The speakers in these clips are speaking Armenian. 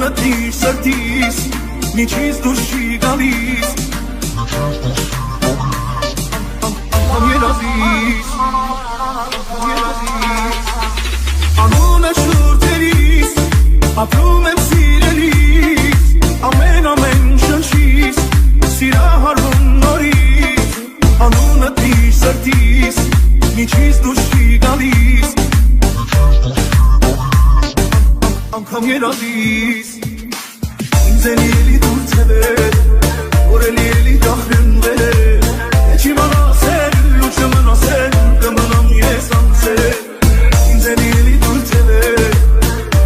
Անունդ սրտիս միջից դուրս չի գալիս Անգամ երազիս Անունը շուրթերիս ապրում եմ սիրելիս Ամեն շնչիս սիրահարվում նորից Անունդ սրտիս միջից դուրս չի գալիս Անգամ երազիս Ինձ են ելի դուր թևեր Որ էլ ելի դախրեն վեր Եչ իմ անասել ու չմնասել Կմնամ ես անցել Ինձ են ելի դուր թևեր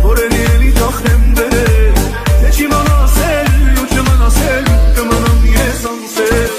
Որ էլ ելի դախրեն վեր Եչ իմ անասել ու չմնասել Կմնամ ես անցել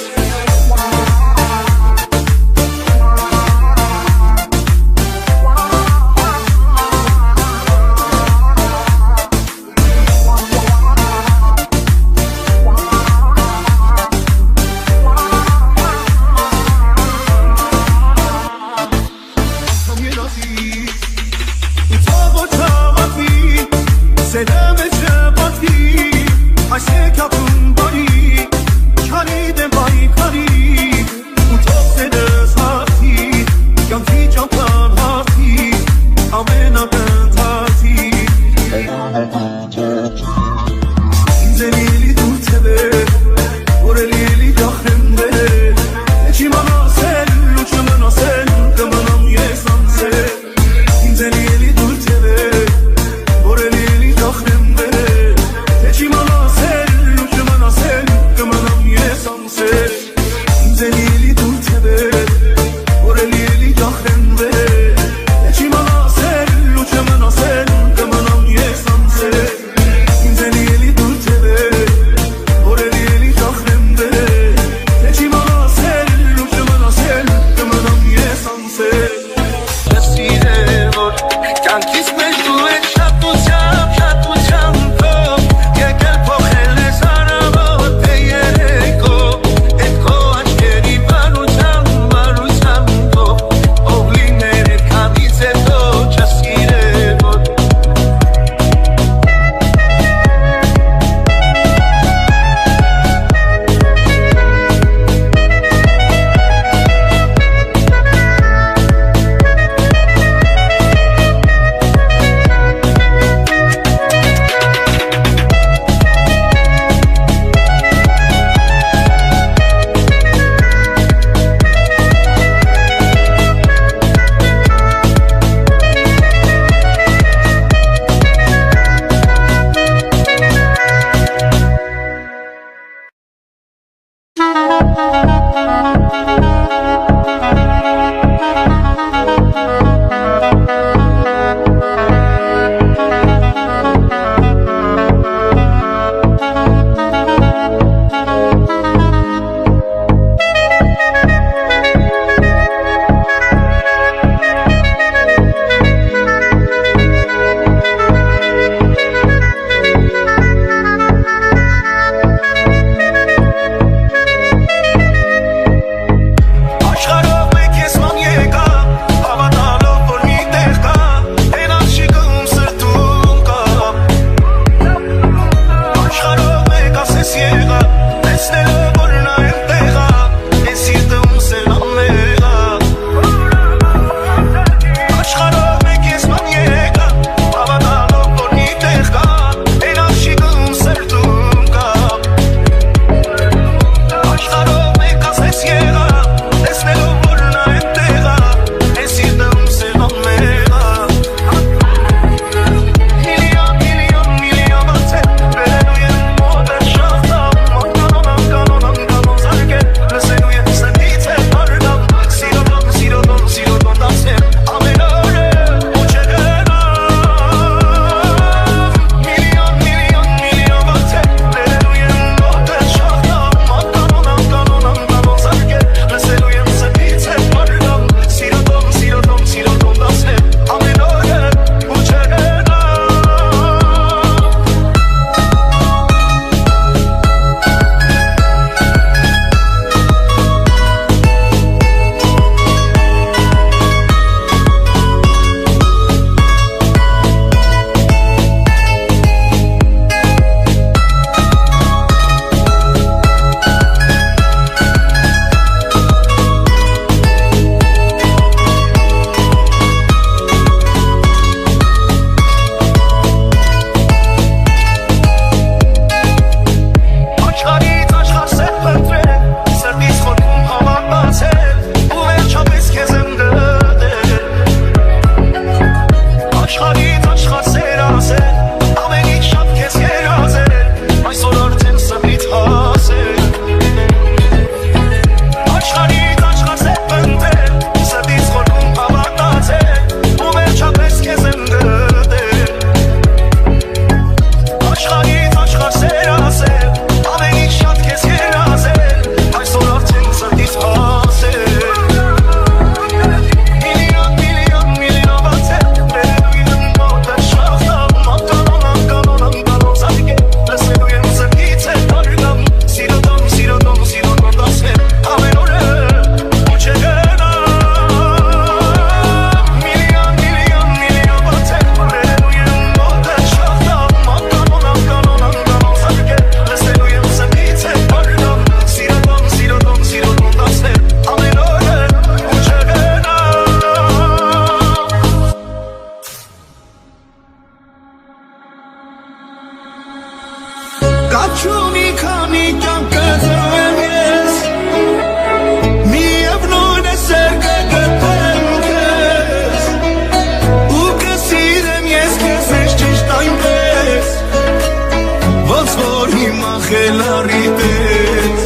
լարի պես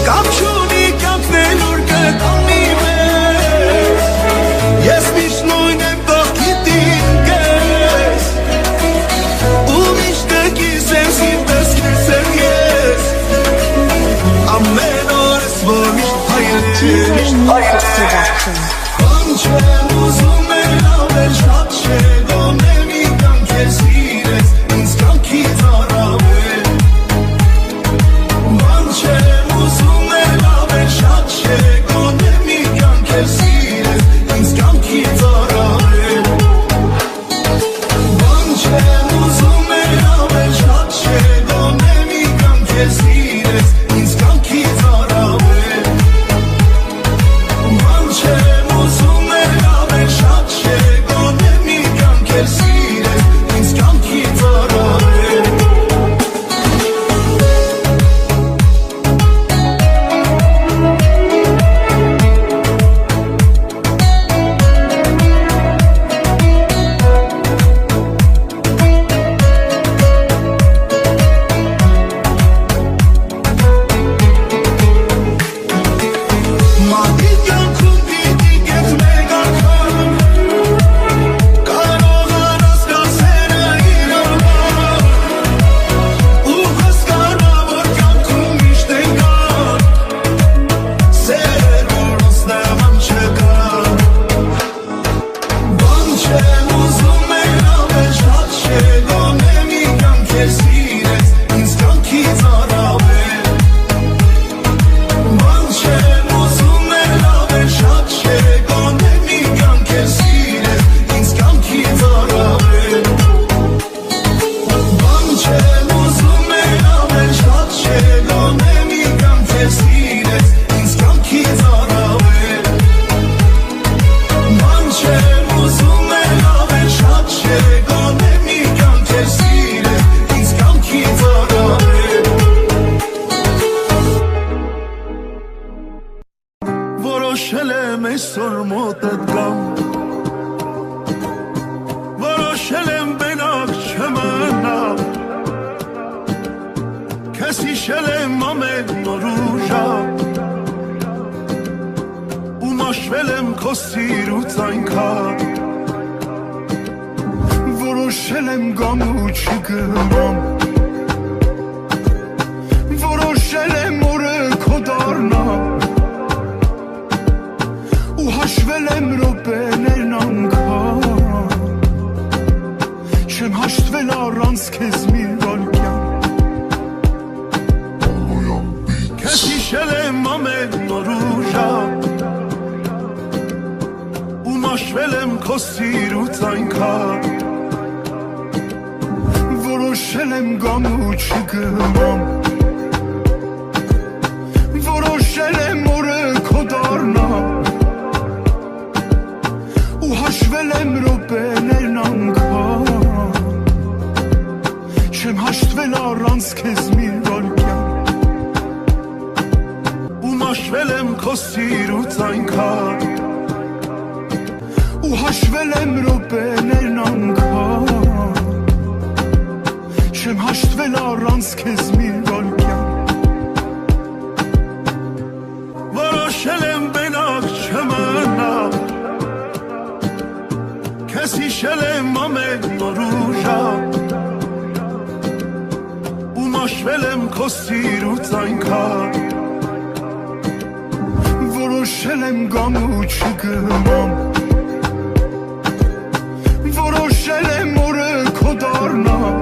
Կամ չունի կյանքն ուր կտանի մեզ Ես միշտ նույն եմ կողքիդին կես Ու միշտ կիս եմ սիրտս կես եմ ես Ամեն օրս որ միշտ հայրես Բան չեմ ուզում էլ ավել շատ չէ Գոնե մի կյանք ես սիրես ինձ կյանքից առավել Բան չեմ ուզում էլ ավել շատ չէ Գոնե մի կյանք ես սիրես ինձ կյանքից առավել Բան չեմ ուզում էլ ավել շատ չէ Գոնե մի կյանք ես սիրես ինձ կյանքից առավել Բան չեմ ուզում էլ ավել շատ չէ Գոնե մի կյանք ես սիրես ինձ կյանքից առավել Մատի կյանքում պիտի կետ մեկ անգամ Կարող անասկասերը իրավար Ու հասկանա որ կյանքում միշտ են կան Սերեր որոնց նման չկա Բան չեմ ուզում էլ ավել շատ չէ Գոնե մի կյանք ես սիրես ինձ կյանքից առավել Բան չեմ ուզում էլ ավել շատ չէ Գոնե մի կյանք ես սիրես ինձ կյանքից առավել Բան չեմ ուզում էլ ավել շատ չէ Գոնե մի կյանք ես սիրես ինձ կյանքից առավել Բան չեմ ուզում էլ ավել շատ չէ Գոնե մի կյանք ես սիրես ինձ կյանքից առավել Որոշել եմ այսօր մոտդ գամ Որոշել եմ բենակ չմնամ Քեզ հիշել եմ ամեն օր ու ժամ Ու մաշվել եմ քո սիրուց այնքան Որոշել եմ գամ ու չգնամ Որոշել եմ օրը քո դառնամ Ու հաշվել եմ րոպեներն անգամ Չեմ հաշտվել առանց քեզ մի վայրկյան Քեզ հիշել եմ ամեն օր ու ժամ Ու մաշվել եմ քո սիրուց այնքան Որոշել եմ գամ ու չգնամ Որոշել եմ օրը քո դառնամ Ու հաշվել եմ րոպեներն անգամ Չեմ հաշտվել առանց քեզ մի վայրկյան Ու մաշվել եմ քո սիրուց այնքան Ու հաշվել եմ րոպեներն անգամ Չեմ հաշտվել առանց քեզ մի վայրկյան Որոշել եմ բենակ չմնամ Քեզ հիշել եմ ամեն օր ու ժամ Ու մաշվել եմ քո սիրուց այնքան Որոշել եմ գամ ու չգնամ Որոշել եմ օրը քո դառնամ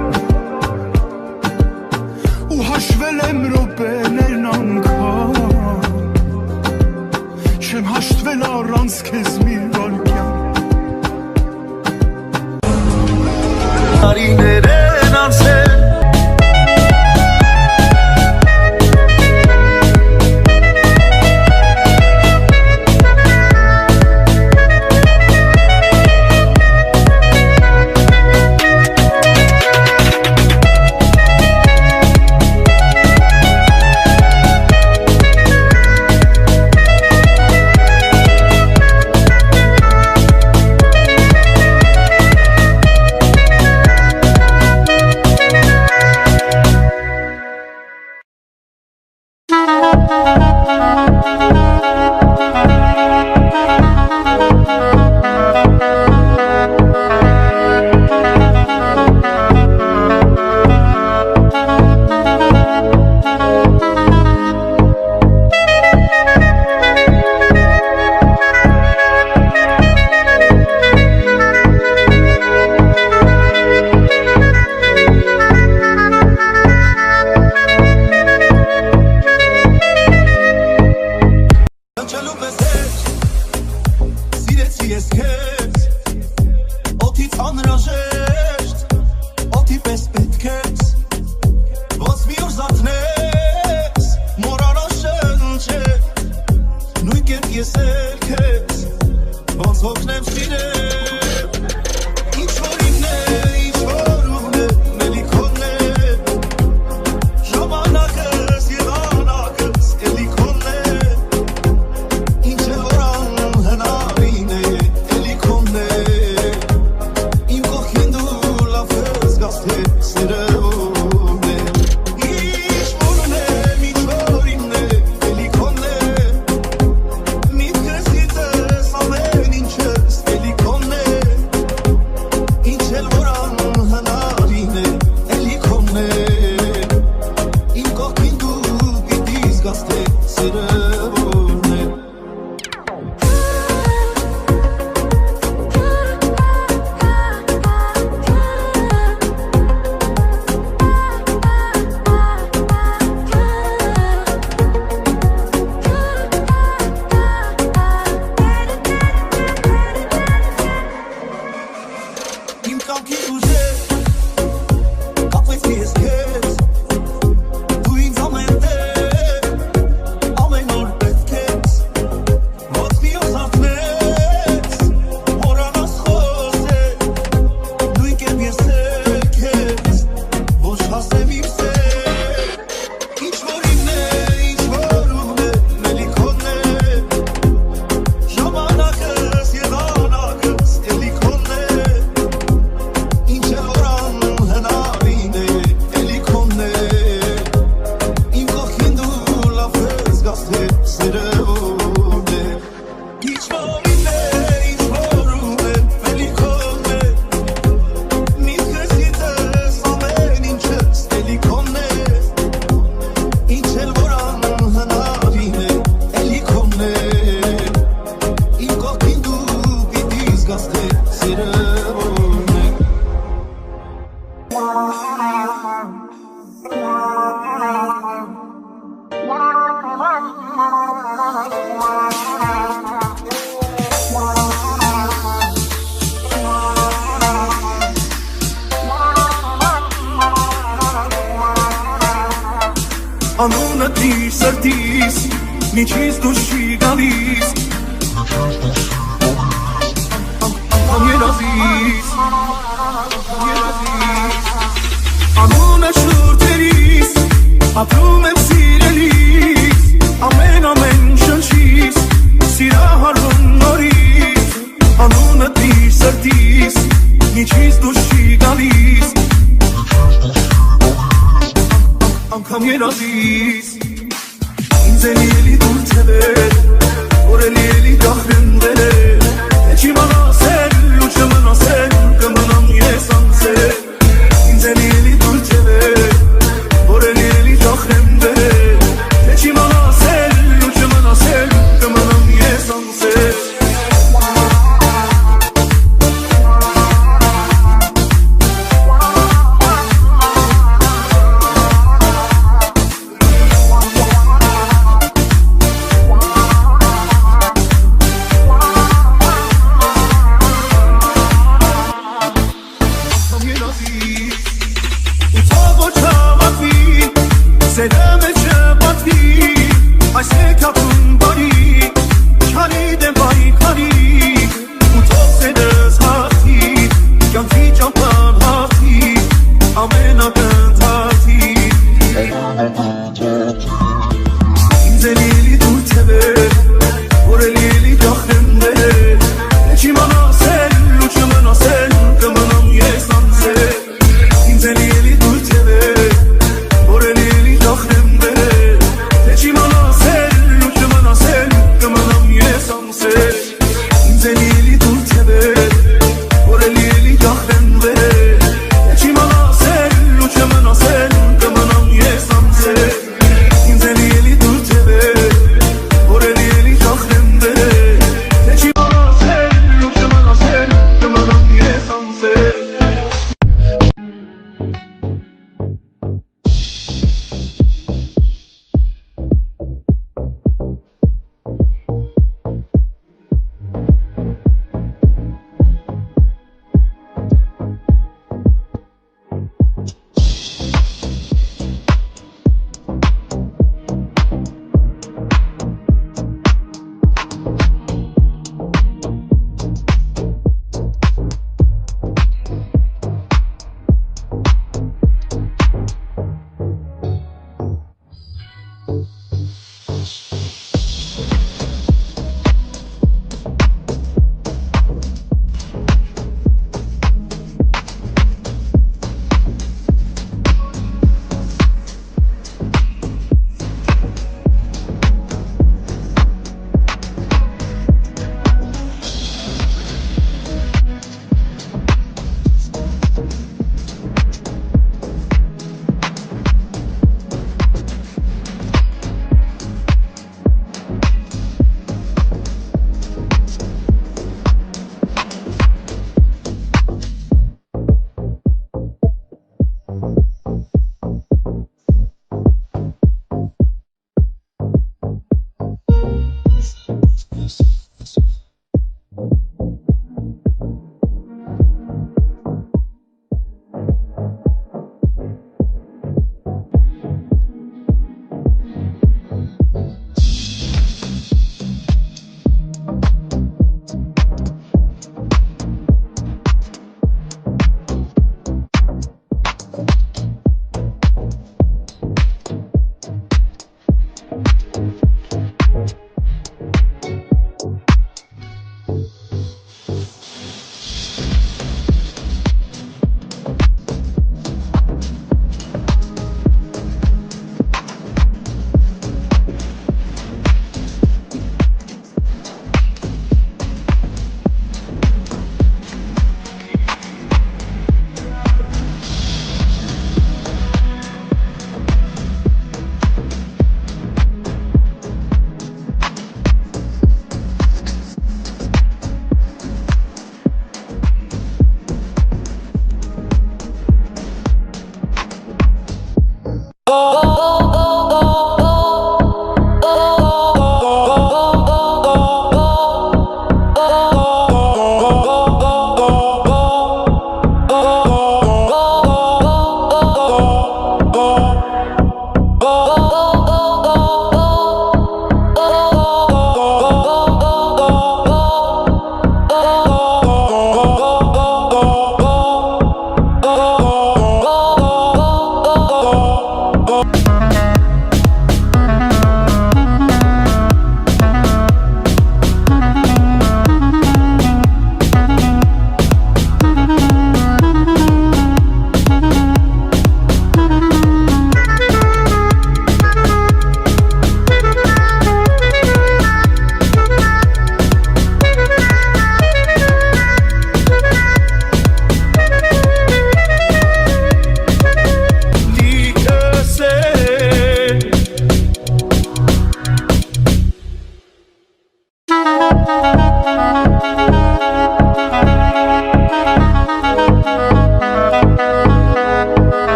Ու հաշվել եմ րոպեներն անգամ Չեմ հաշտվել առանց քեզ մի վայրկյան Տարիներեն անցել զգաստե սիրևորն է Անունը դիր սրտիս, միջից դուրս չի գալիս Անգամ երազիս Անունը շուրթերիս, ապրում եմ սիրելիս Ամեն շնչիս, սիրահարվում նորից Անունը դիր սրտիս, միջից դուրս չի գալիս Անգամ երազիս Ինձ էլի դուր թևեր Որ էլի գախրնվել է Էջի մանասել ու չմնասել Կմնամ ես անցել Ինձ էլի դուր թևեր Որ էլի գախրնվել է Էջի մանասել ու չմնասել Կմնամ ես անցել Doch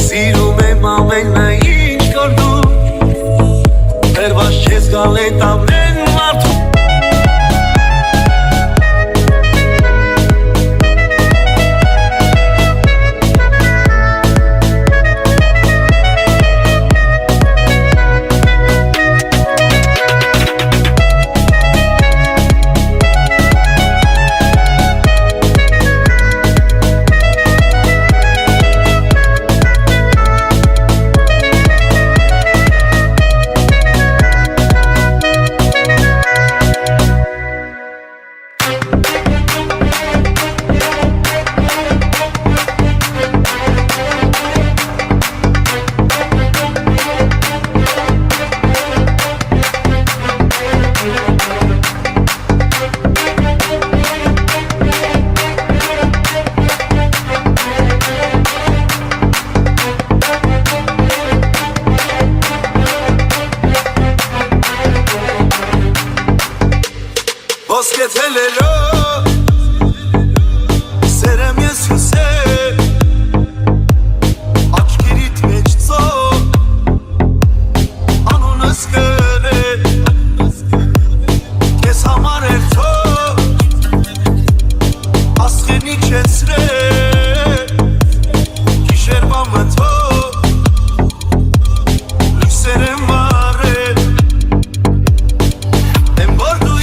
Սիրում եմ ամենը ինչ կար դու Վերված չես գալ էտ ամեն մարդու Սերեմ ես հուսեր Աչքերիտ մեջ ծով Անունս կրել Կեզ համար երթով Ասխենի չեցրել Գիշերվա մթով Լույսեր եմ վարել Եմ որ դու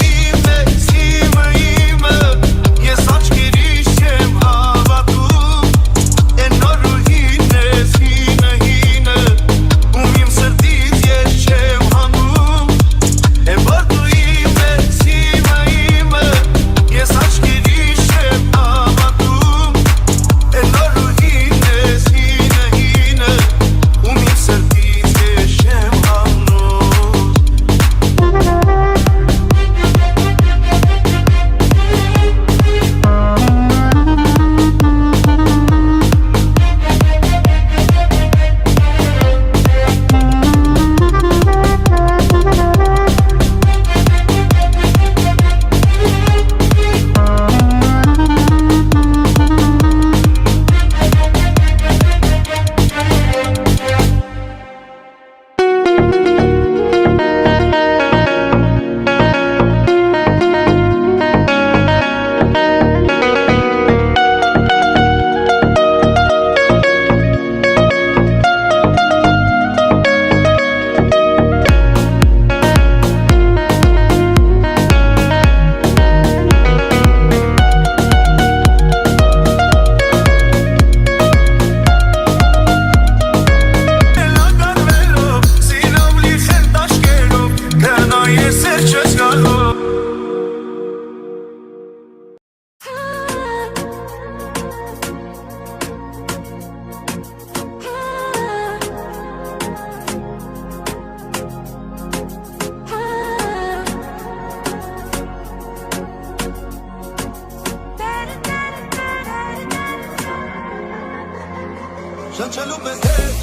Շնչելու պես հետ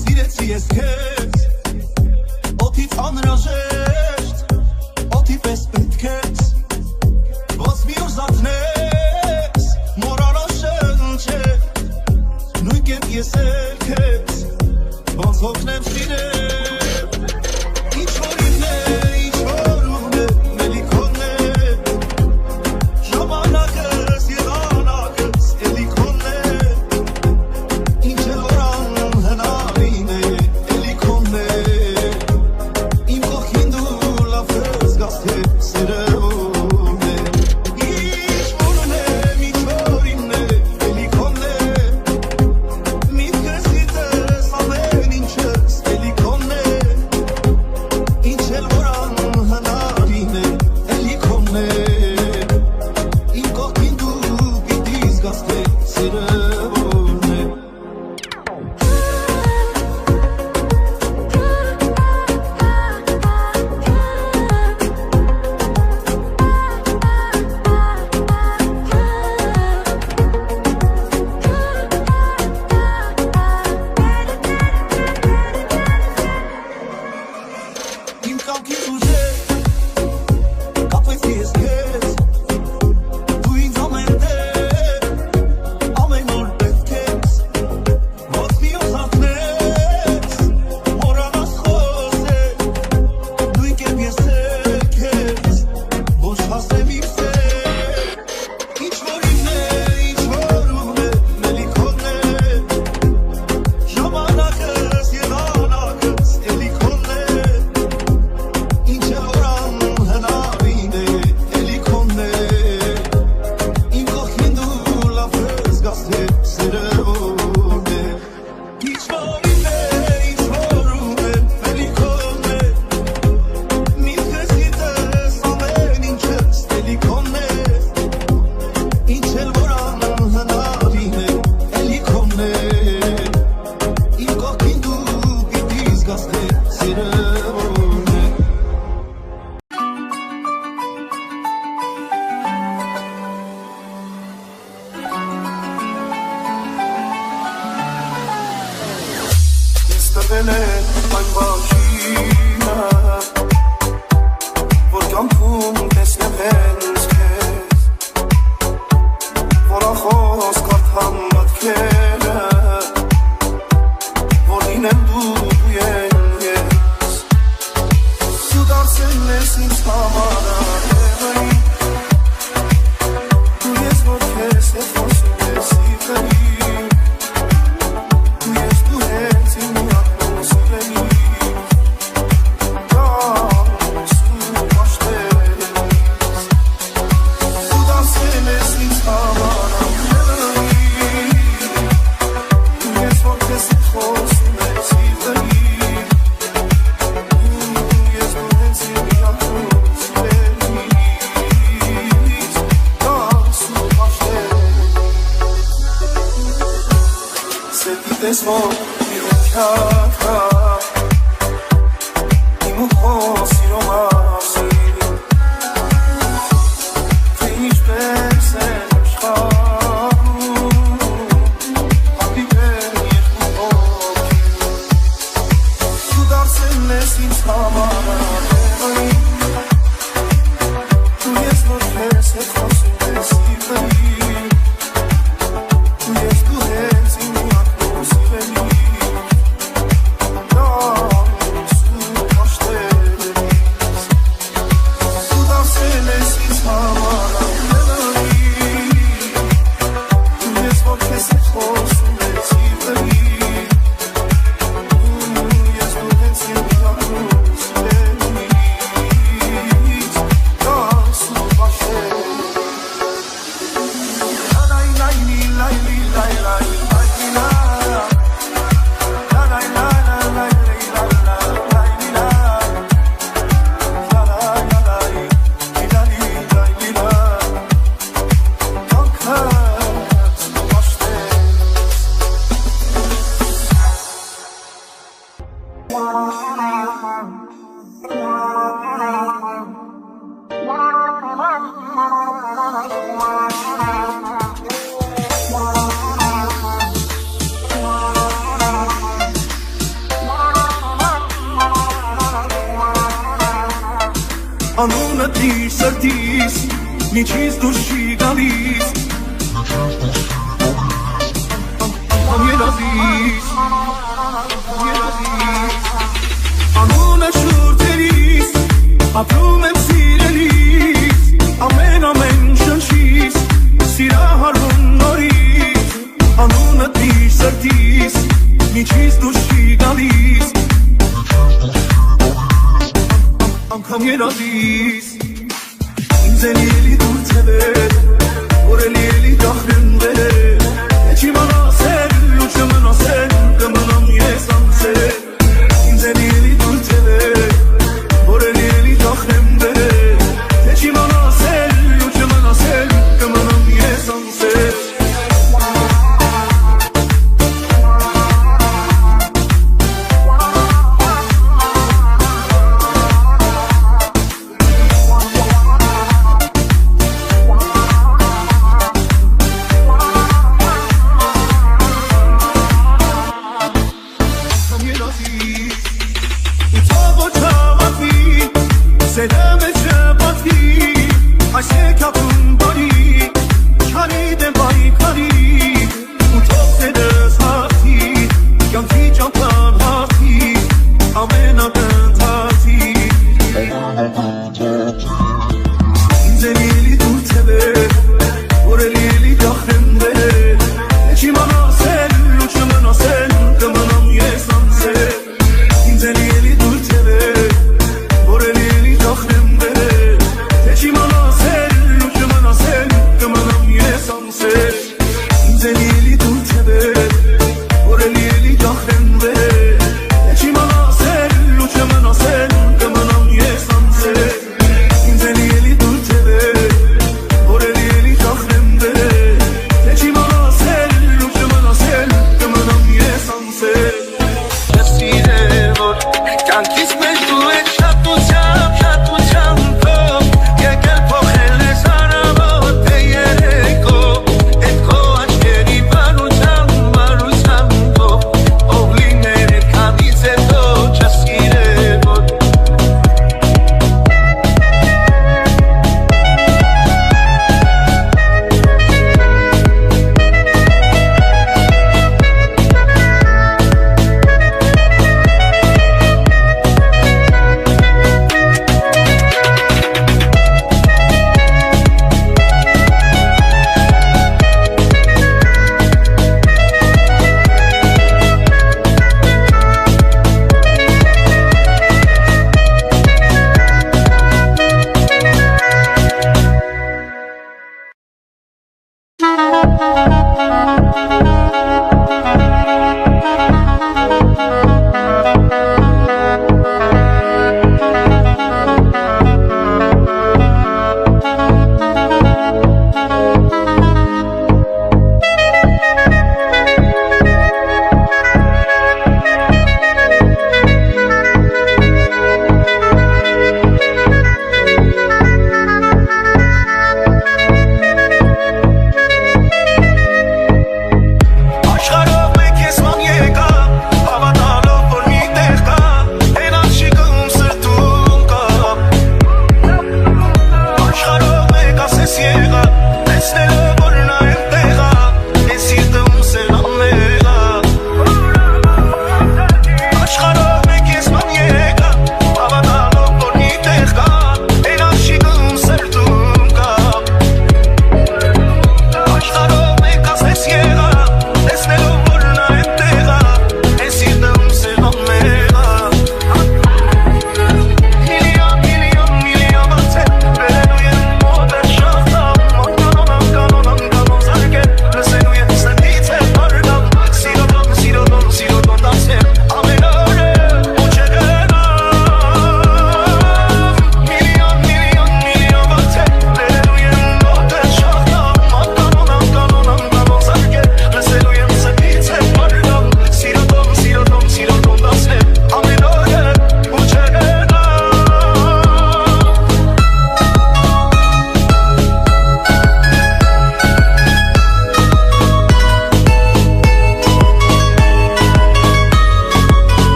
Սիրեցի ես քեզ Օդից անհրաժեշտ Օդի պես պետք ես Ոնց մի օր զարթնես Մոռանալ շնչել Նույն կերպ ես էլ քեզ Ոնց հոգնեմ սիրել Ինչ որ ինն է, ինչ որ ուղն է Մելիքոն է Ժամանակս և անակս Էլի քոնն է Ինչ էլ որ անհնարին է Էլի քոնն է Իմ կողքին դու լավ ես գաս թե սերևում է Ինչ որ ունեմ, ինչ որ ինն է Էլի քոնն է Միտքս գիտես ամեն ինչս Էլի քոնն է Ինչ էլ որ անհնարին է Էլի քոնն է Իմ կողքին դու պիտի զգաս թե սերևում է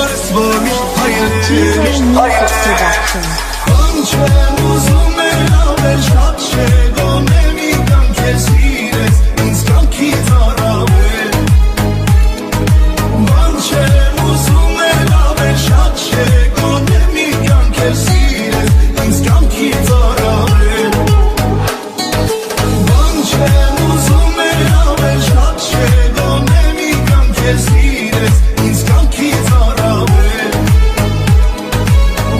Բարս որ միշտ հայրել Production. Բան չեմ ուզում էր ավել շատ չէ Գոնե մի կան քեզ սիրես ինձ կյանքից առավել Բան չեմ ուզում էր ավել շատ չէ Գոնե մի կան քեզ սիրես ինձ կյանքից առավել Բան չեմ ուզում էր ավել շատ չէ Գոնե մի կան քեզ սիրես ինձ կյանքից առավել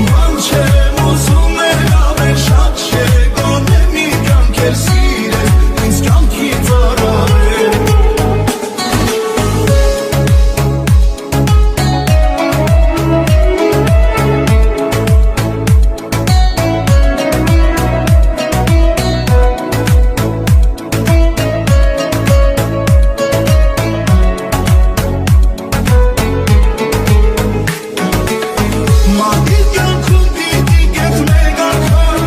Բան չեմ ուզում էր ավել շատ չէ Գոնե մի կան քեզ սիրես ինձ կյանքից առավել Մատիվ կյանքում պիտի կետ մեկ անգամ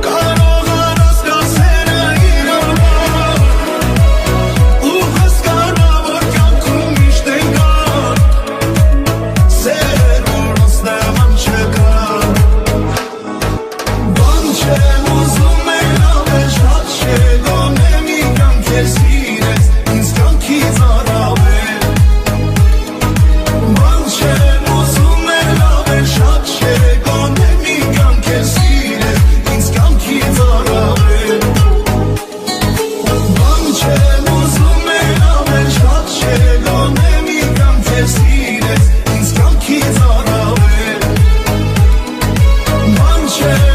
Կարող անասկասերը իրարվար Ու հասկանա, որ կյանքում միշտ են կան Սերեր, որոնց նման չկան Բան չեմ ուզում էր ավել շատ չէ Գոնե մի կան քեզ սիրես ինձ կյանքից առավել Բան չեմ ուզում էր ավել շատ չէ Գոնե մի կան քեզ սիրես ինձ կյանքից առավել Բան չեմ ուզում էր ավել շատ չէ Գոնե մի կան քեզ սիրես ինձ կյանքից առավել Բան չեմ